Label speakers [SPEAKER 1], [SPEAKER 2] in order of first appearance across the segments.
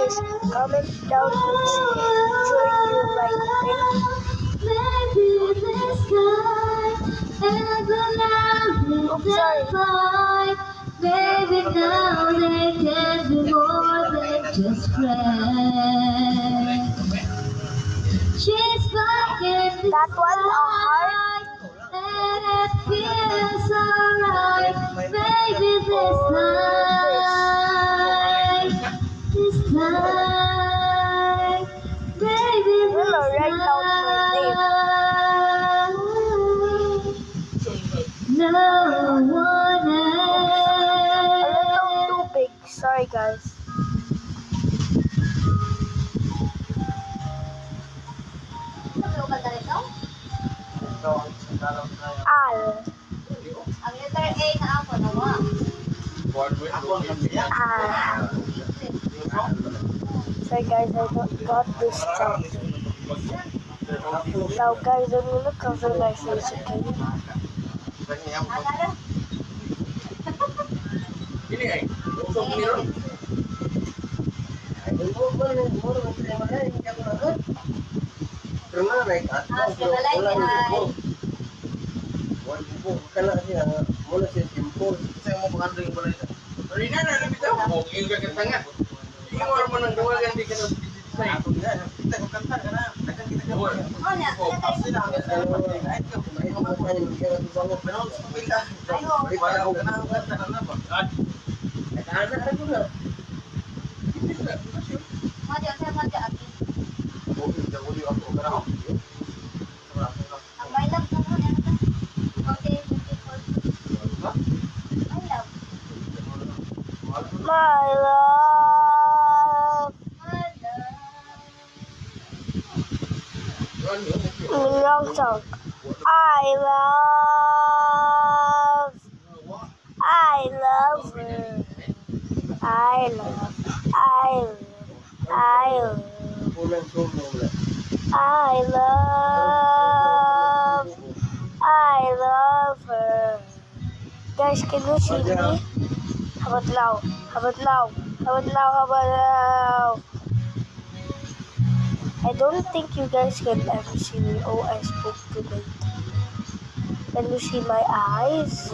[SPEAKER 1] guys, comment down which drawing you like, okay? Oh, sorry.
[SPEAKER 2] Baby, now they can do more than just friends. She's back in the
[SPEAKER 1] That one, a heart.
[SPEAKER 2] and it feels alright. Baby, this time, baby,
[SPEAKER 1] I'm gonna write down my
[SPEAKER 2] no one
[SPEAKER 1] A
[SPEAKER 2] else.
[SPEAKER 1] little too big. Sorry, guys. Al.
[SPEAKER 2] Ang letter A na ako na mo.
[SPEAKER 1] Sorry, guys, I got distracted. Now, guys, I'm gonna cover my face, okay? My love. Wrong song. I love her. I love her. Guys, can you see me? How about now? I don't think you guys can ever see me. Oh, I spoke too late. Can you see my eyes?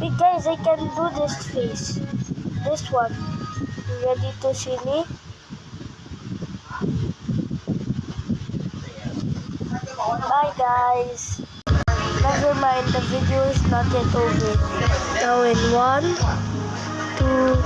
[SPEAKER 1] Wait, guys, I can do this face. This one. You ready to see me? Bye, guys. Never mind, the video is not yet over. Now in 1, 2,